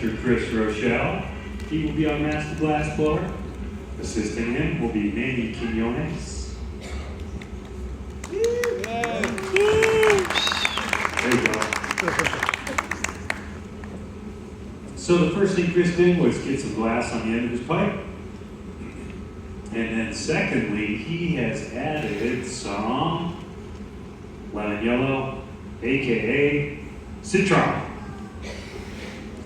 Chris Rochelle. He will be our master glass blower. Assisting him will be Manny Quinones. There you go. So the first thing Chris did was get some glass on the end of his pipe. And then secondly, he has added some lemon yellow, aka Citron.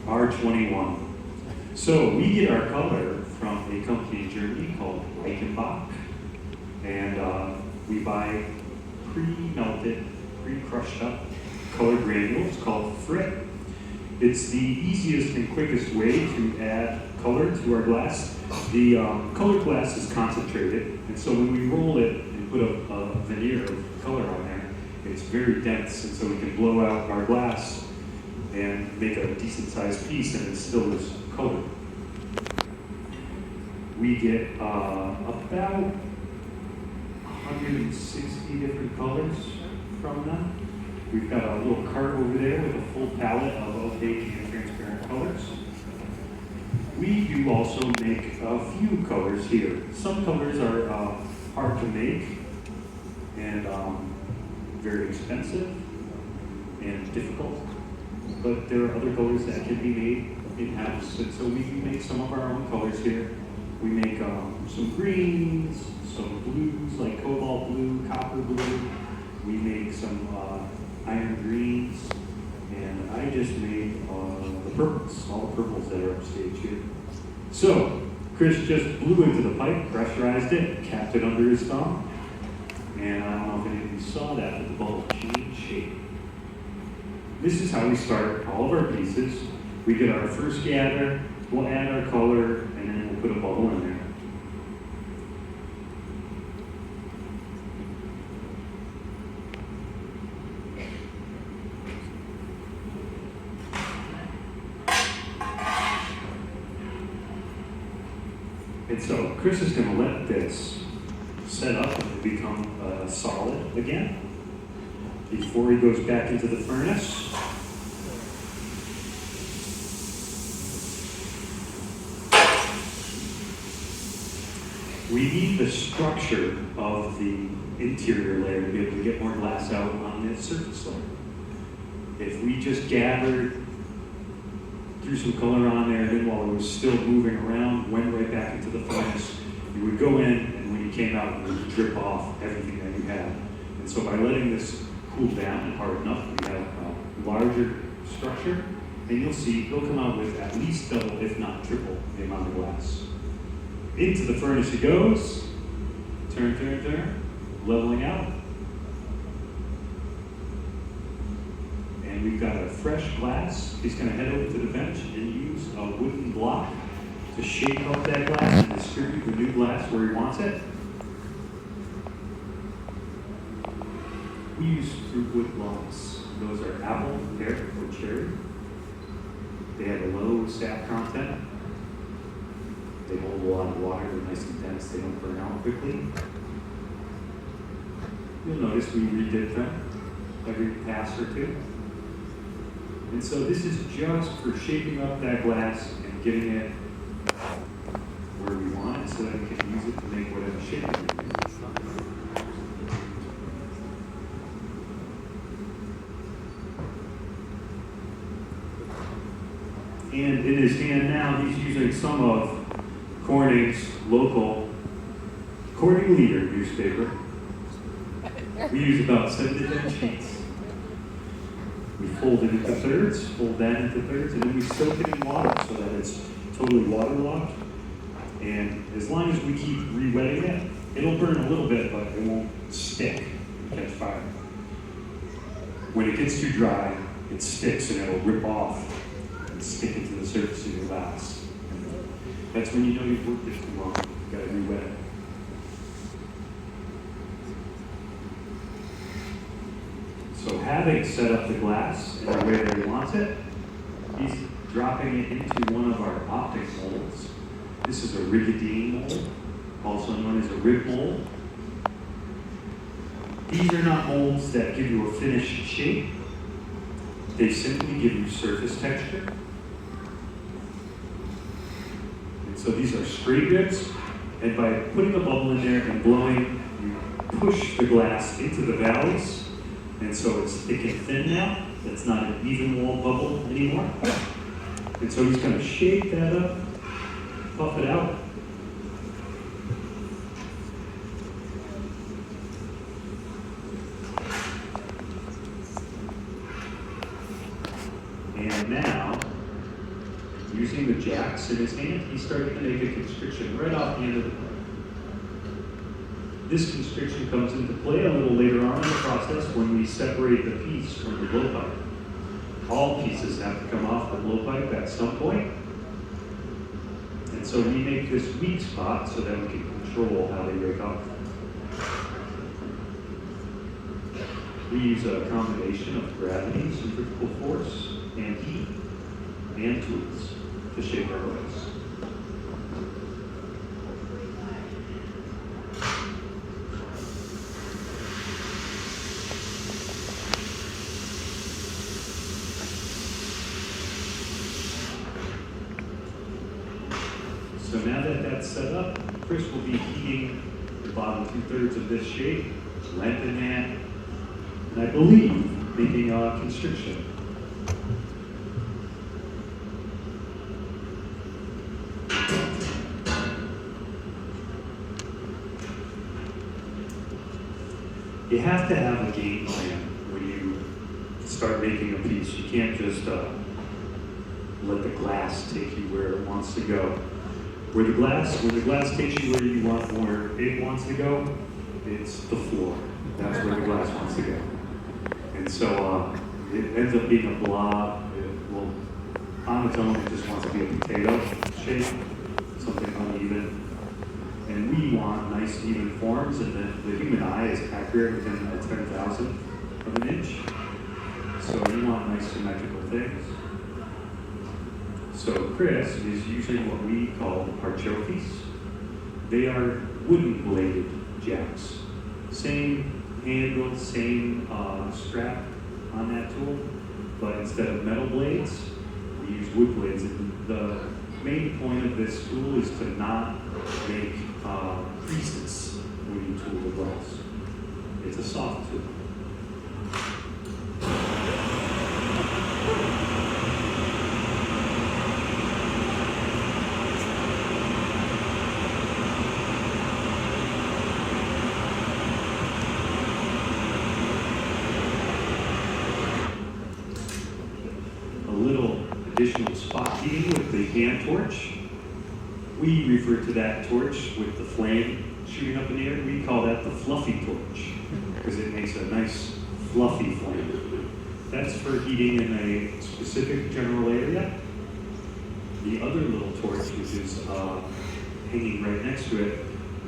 R21. So we get our color from a company in Germany called Reichenbach, and we buy pre-melted, pre-crushed up color granules called Frit. It's the easiest and quickest way to add color to our glass. The colored glass is concentrated, and so when we roll it and put a veneer of color on there, it's very dense, and so we can blow out our glass and make a decent sized piece, and it still is colored. We get about 160 different colors from them. We've got a little cart over there with a full palette of opaque and transparent colors. We do also make a few colors here. Some colors are hard to make and very expensive and difficult. But there are other colors that can be made in-house, and so we can make some of our own colors here. We make some greens, some blues like cobalt blue, copper blue. We make some iron greens, and I just made the purples, all the purples that are upstage here. So Chris just blew into the pipe, pressurized it, capped it under his thumb, and I don't know if any of you saw that, but the bubble changed shape. This is how we start all of our pieces. We get our first gather, we'll add our color, and then we'll put a bubble in there. And so Chris is going to let this set up and become solid again before he goes back into the furnace. We need the structure of the interior layer to be able to get more glass out on the surface layer. If we just gathered, threw some color on there, and then while it was still moving around, went right back into the furnace, you would go in, and when you came out, you would drip off everything that you had. And so by letting this cool down and harden up, we have a larger structure, and you'll see it'll come out with at least double, if not triple, the amount of glass. Into the furnace he goes, turn, leveling out. And we've got a fresh glass. He's going to head over to the bench and use a wooden block to shape up that glass and distribute the new glass where he wants it. We use fruit wood blocks. Those are apple, pear, or cherry. They have a low sap content. They hold a lot of water, they're nice and dense, they don't burn out quickly. You'll notice we redip them every pass or two. And so this is just for shaping up that glass and getting it where we want it so that we can use it to make whatever shape we need. And in his hand now, he's using some of Corning's local Corning Leader newspaper. We use about 7 to 10 sheets. We fold it into thirds, fold that into thirds, and then we soak it in water so that it's totally waterlogged. And as long as we keep re-wetting it, it'll burn a little bit, but it won't stick and catch fire. When it gets too dry, it sticks and it'll rip off and stick into the surface of your glass. That's when you know you've worked it too long. You've got to re-wet it. So having set up the glass in the way that he wants it, he's dropping it into one of our optic molds. This is a Rigadine mold, also known as a rib mold. These are not molds that give you a finished shape. They simply give you surface texture. So these are straight ribs, and by putting a bubble in there and blowing, you push the glass into the valleys, and so it's thick and thin now. It's not an even wall bubble anymore. And so he's going to shake that up, puff it out. And now, using the jacks in his hand, he's starting to make a constriction right off the end of the pipe. This constriction comes into play a little later on in the process when we separate the piece from the blowpipe. All pieces have to come off the blowpipe at some point. And so we make this weak spot so that we can control how they break off. We use a combination of gravity, centrifugal force, and heat, and tools to shape our ways. So now that that's set up, Chris will be heating the bottom 2/3 of this shape, lengthen that, and I believe making a constriction. You have to have a game plan when you start making a piece. You can't just let the glass take you where it wants to go. When the glass takes you where you want, where it wants to go, it's the floor. That's where the glass wants to go. And so it ends up being a blob. On its own, it just wants to be a potato shape, something uneven. And we want nice, even forms, and the human eye is accurate within a 10,000th of an inch. So we want nice, symmetrical things. So Chris is using what we call parchofis. They are wooden-bladed jacks. Same handle, same strap on that tool, but instead of metal blades, we use wood blades. And the main point of this tool is to not make creases when you tool the glass. It's a soft tool. Additional spot heating with the hand torch. We refer to that torch with the flame shooting up in the air. We call that the fluffy torch because it makes a nice fluffy flame. That's for heating in a specific general area. The other little torch, which is hanging right next to it,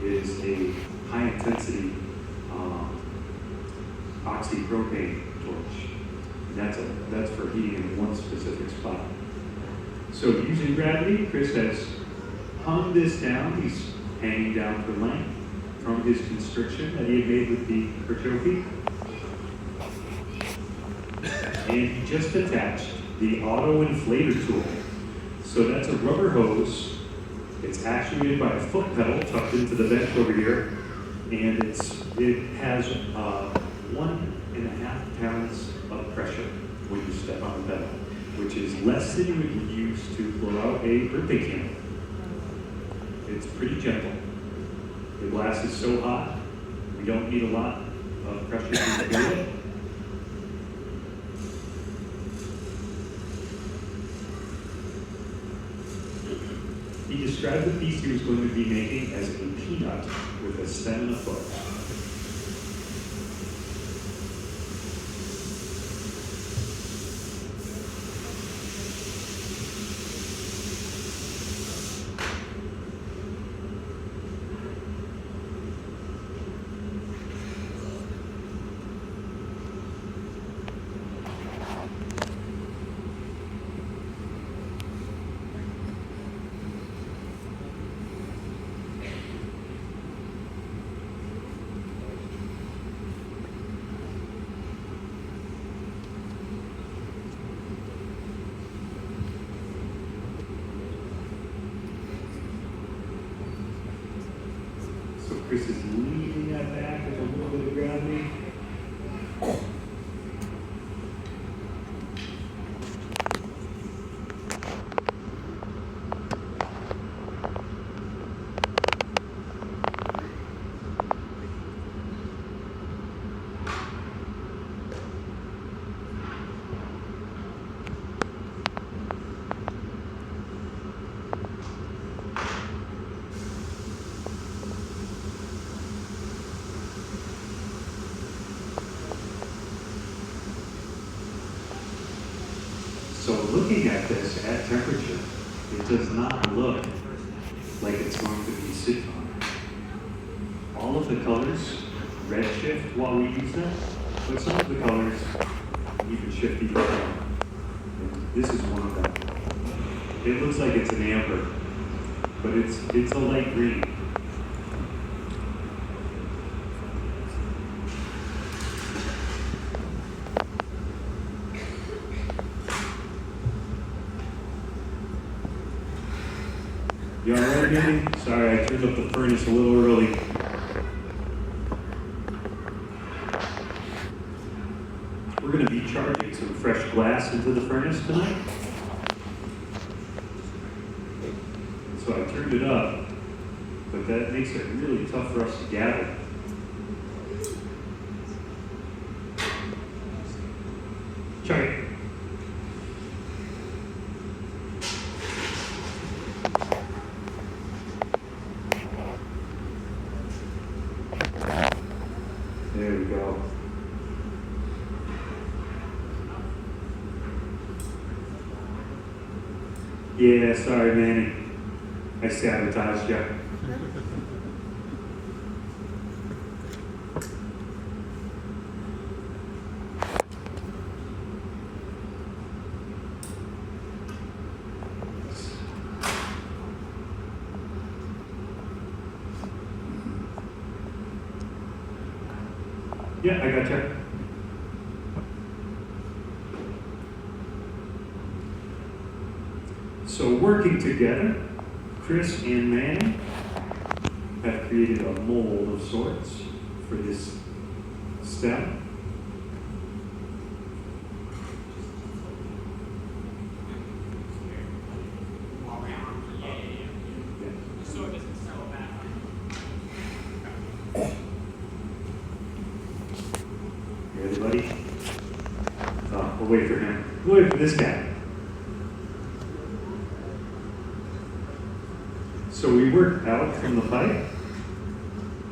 is a high intensity oxypropane torch. That's for heating in one specific spot. So using gravity, Chris has hung this down. He's hanging down for length from his constriction that he had made with the parchofi. And he just attached the auto inflator tool. So that's a rubber hose. It's actuated by a foot pedal tucked into the bench over here. And it has 1.5 pounds of pressure when you step on the pedal, which is less than you would use to blow out a birthday candle. It's pretty gentle. The glass is so hot, we don't need a lot of pressure to clear it. He described the piece he was going to be making as a peanut with a stem and a foot. Chris is leaning that back with a little bit of gravity. So looking at this at temperature, it does not look like it's going to be sit-on. All of the colors redshift while we use them, but some of the colors even shift even more. And this is one of them. It looks like it's an amber, but it's a light green. You all right, Jenny? Sorry, I turned up the furnace a little early. We're going to be charging some fresh glass into the furnace tonight. So I turned it up, but that makes it really tough for us to gather. Try it. There we go. Yeah, sorry, Manny. I sabotaged you. Yeah, I gotcha. So working together, Chris and Manny have created a mold of sorts for this stem. Ready, buddy? Oh, we'll wait for him. We'll wait for this guy. So we work out from the pipe,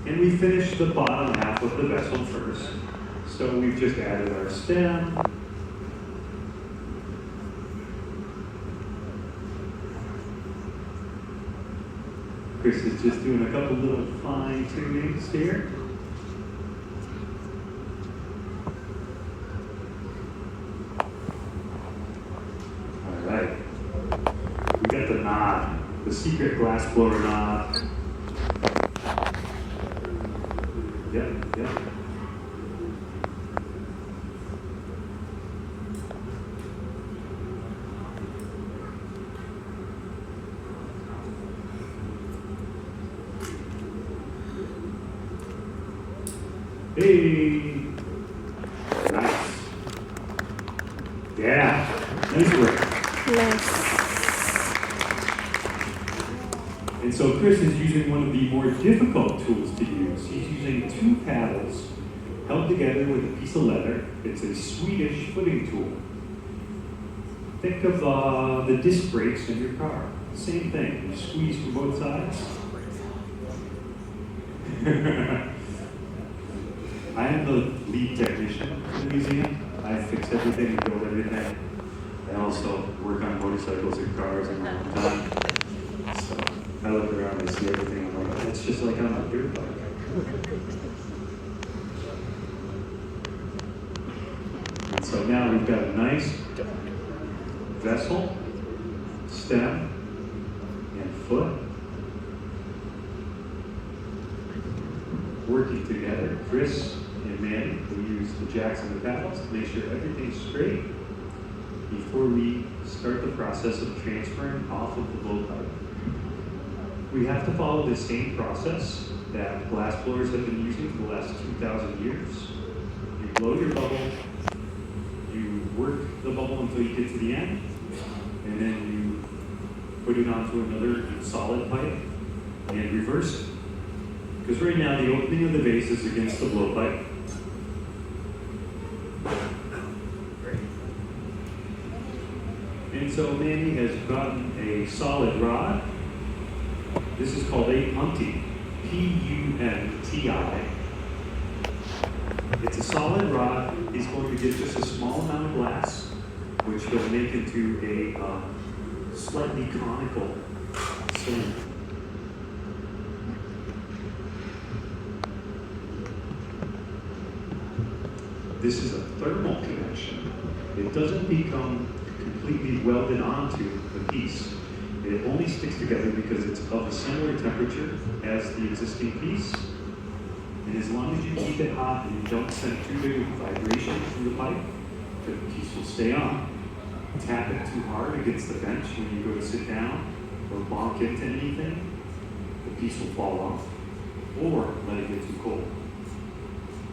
and we finish the bottom half of the vessel first. So we've just added our stem. Chris is just doing a couple little fine tunings here. All right. We got the knob. The secret glass blower knob. Yep. Hey. Nice. Yeah. Nice work. Nice. And so Chris is using one of the more difficult tools to use. He's using two paddles held together with a piece of leather. It's a Swedish footing tool. Think of the disc brakes in your car. Same thing. You squeeze from both sides. I am the lead technician in the museum. I fix everything and build everything. I also work on motorcycles and cars in my own time. So I look around and see everything. I'm like, it's just like on a dirt bike. And so now we've got a nice vessel, stem, and foot working together. Chris and Manny will use the jacks and the paddles to make sure everything's straight before we start the process of transferring off of the blowpipe. We have to follow the same process that glass blowers have been using for the last 2,000 years. You blow your bubble, you work the bubble until you get to the end, and then you put it onto another solid pipe and reverse it. Because right now the opening of the vase is against the blowpipe. And so Manny has gotten a solid rod. This is called a punti, P-U-N-T-I. It's a solid rod. He's going to get just a small amount of glass, which he'll make into a slightly conical cylinder. This is a thermal connection. It doesn't become completely welded onto the piece. It only sticks together because it's of a similar temperature as the existing piece. And as long as you keep it hot and you don't send too big of vibration through the pipe, the piece will stay on. Tap it too hard against the bench when you go to sit down or bonk into anything, the piece will fall off. Or let it get too cold.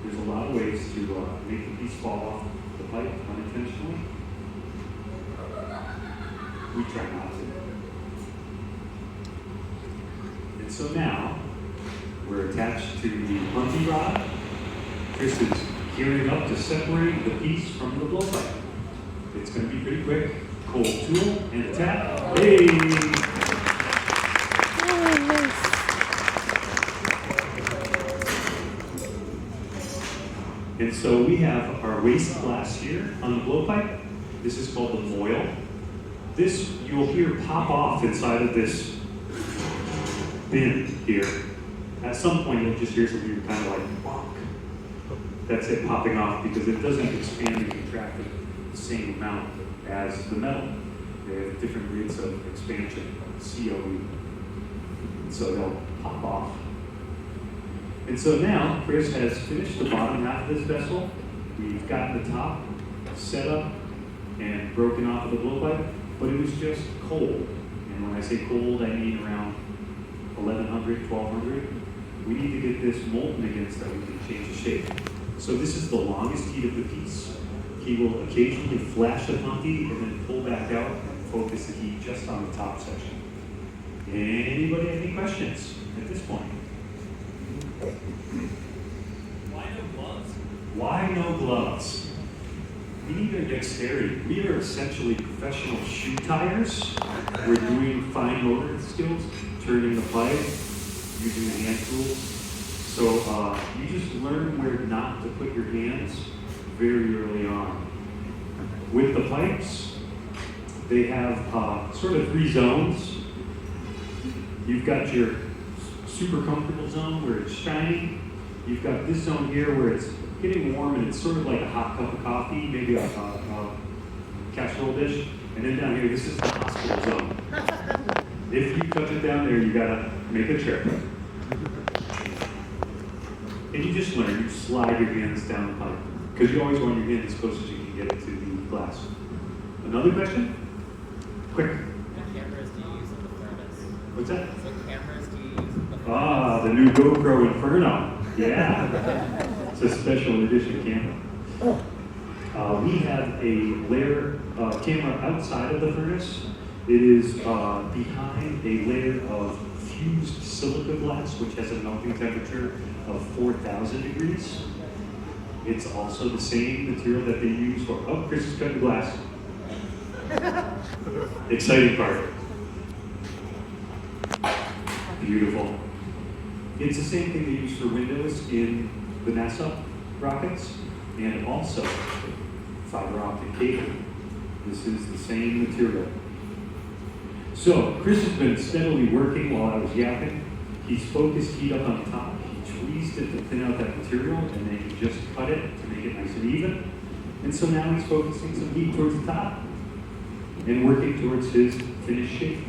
There's a lot of ways to make the piece fall off the pipe unintentionally. We try not to. And so now, we're attached to the punti rod. Chris is gearing up to separate the piece from the blowpipe. It's going to be pretty quick. Cold tool and a tap. Hey! And so we have our waste glass here on the blowpipe. This is called the moil. This you'll hear pop off inside of this bin here. At some point you'll just hear something kind of like bonk. That's it popping off because it doesn't expand and contract at the same amount as the metal. They have different rates of expansion, COE. So they'll pop off. And so now, Chris has finished the bottom half of this vessel. We've got the top set up and broken off of the blowpipe, but it was just cold. And when I say cold, I mean around 1100, 1200. We need to get this molten again so that we can change the shape. So this is the longest heat of the piece. He will occasionally flash the punti and then pull back out and focus the heat just on the top section. Anybody have any questions at this point? Why no gloves? Why no gloves? We need our dexterity. We are essentially professional shoe tires. We're doing fine motor skills, turning the pipe, using the hand tools. So you just learn where not to put your hands very early on. With the pipes, they have sort of 3 zones. You've got your super comfortable zone where it's shiny. You've got this zone here where it's getting warm and it's sort of like a hot cup of coffee, maybe a casserole dish. And then down here, this is the hospital zone. If you touch it down there, you gotta make a trip. And you just learn, you slide your hands down the pipe. Because you always want your hand as close as you can get it to the glass. Another question? Quick. What cameras do you use in the furnace? What's that? What cameras do you use in the furnace? Ah, the new GoPro Inferno. Yeah. It's a special edition camera. We have a layer camera outside of the furnace. It is behind a layer of fused silica glass, which has a melting temperature of 4,000 degrees. It's also the same material that they use for, oh, Chris is cutting glass. Exciting part. Beautiful. It's the same thing they use for windows in the NASA rockets, and also fiber optic cable. This is the same material. So, Chris has been steadily working while I was yapping. He's focused heat up on top. He tweezed it to thin out that material, and then he just cut it to make it nice and even. And so now he's focusing some heat towards the top and working towards his finished shape.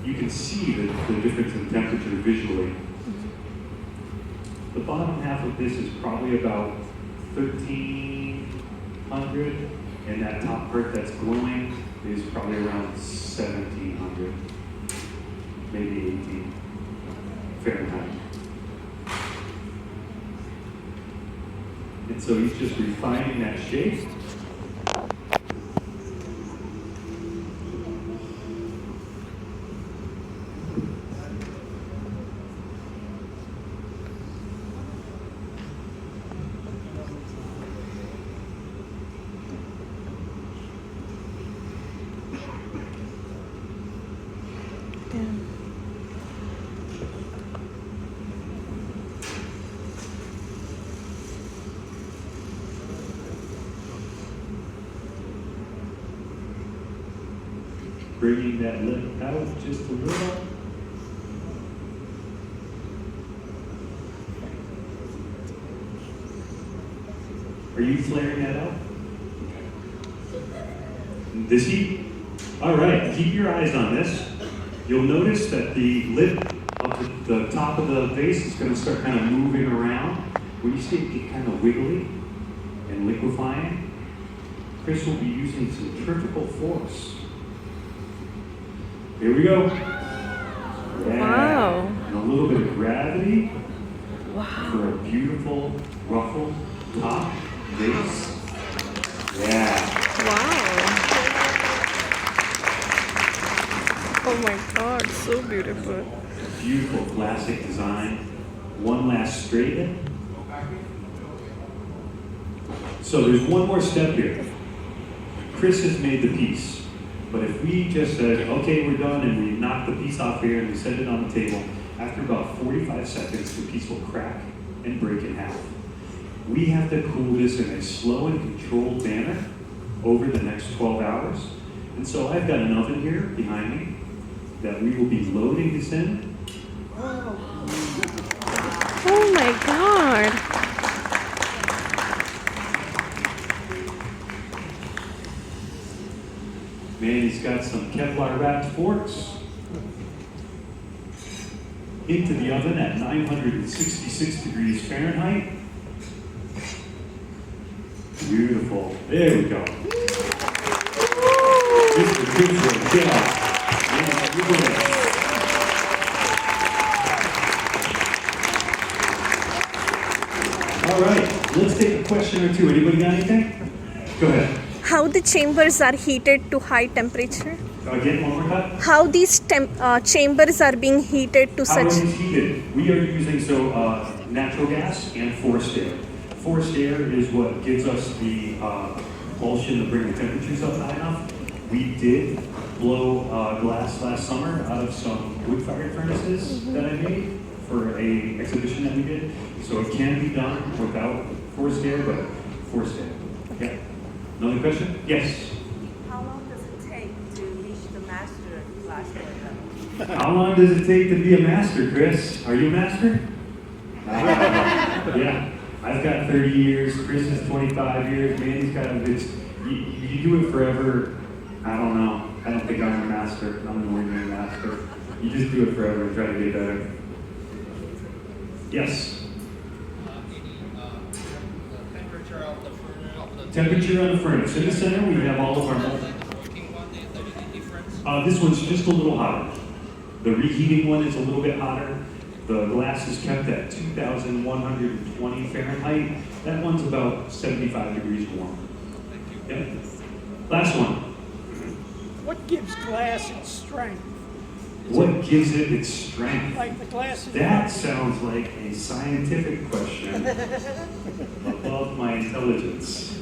You can see the difference in temperature visually. The bottom half of this is probably about 1,300, and that top part that's glowing is probably around 1700, maybe 18 Fahrenheit. And so he's just refining that shape. Bringing that lip out just a little. Are you flaring that out? This heat? All right, keep your eyes on this. You'll notice that the lip of the top of the vase is going to start kind of moving around. When you see it get kind of wiggly and liquefying, Chris will be using centrifugal force. Here we go. Yeah. Wow. And a little bit of gravity Wow. for a beautiful ruffled top vase. Yeah. Wow. Oh my god, so beautiful. Beautiful classic design. One last straighten. So there's one more step here. Chris has made the piece. But if we just said, okay, we're done, and we knock the piece off here and we set it on the table, after about 45 seconds, the piece will crack and break in half. We have to cool this in a slow and controlled manner over the next 12 hours. And so I've got an oven here behind me that we will be loading this in. Oh my god. Man, he's got some Kevlar wrapped forks into the oven at 966 degrees Fahrenheit. Beautiful. There we go. This is good for a job. Yeah, beautiful. All right, let's take a question or two. Anybody got anything? Go ahead. How the chambers are heated to high temperature? Again, one more time. How these chambers are being heated to How are such... these heated? We are using natural gas and forced air. Forced air is what gives us the propulsion to bring the temperatures up high enough. We did blow glass last summer out of some wood-fired furnaces that I made for a exhibition that we did. So it can be done without forced air, but forced air. Yeah. Another question? Yes. How long does it take to reach the master class level? How long does it take to be a master, Chris? Are you a master? Yeah. I've got 30 years. Chris is 25 years. Mandy's got you do it forever. I don't know. I don't think I'm a master. I'm nowhere near a master. You just do it forever and try to get better. Yes. The temperature of the furnace. Temperature on the furnace. In the center, we have all of our. Working one, is there any difference? This one's just a little hotter. The reheating one is a little bit hotter. The glass is kept at 2,120 Fahrenheit. That one's about 75 degrees warm. Yep. Last one. What gives glass its strength? What gives it its strength? Like the glass is That sounds like a scientific question above my intelligence.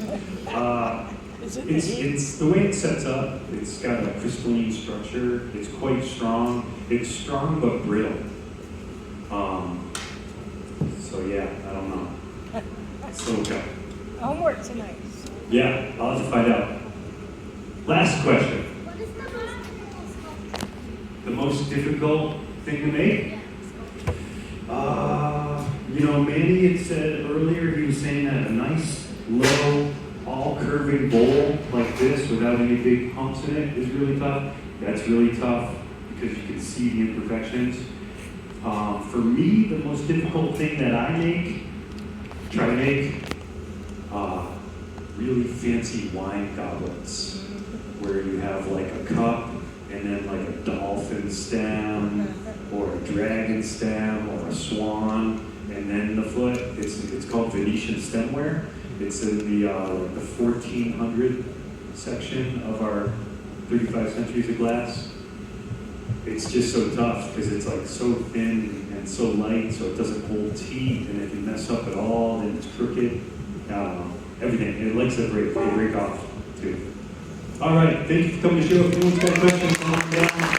Is it the heat? It's the way it sets up. It's got a crystalline structure. It's quite strong. It's strong but brittle. So yeah, I don't know. So okay. Homework tonight. Yeah, I'll have to find out. Last question. The most difficult thing to make? Manny had said earlier, he was saying that a nice, low, all curving bowl like this without any big humps in it is really tough. That's really tough because you can see the imperfections. For me, the most difficult thing that I try to make, really fancy wine goblets where you have like a cup and then like a dolphin stem or a dragon stem or a swan, and then the foot. It's called Venetian stemware. It's in the 1400 section of our 35 centuries of glass. It's just so tough because it's like so thin and so light, so it doesn't hold tea, and if you mess up at all, then it's crooked. I don't know. Everything. It likes to break. They break off too. All right. Thank you for coming to the show. If anyone's got questions, come on down.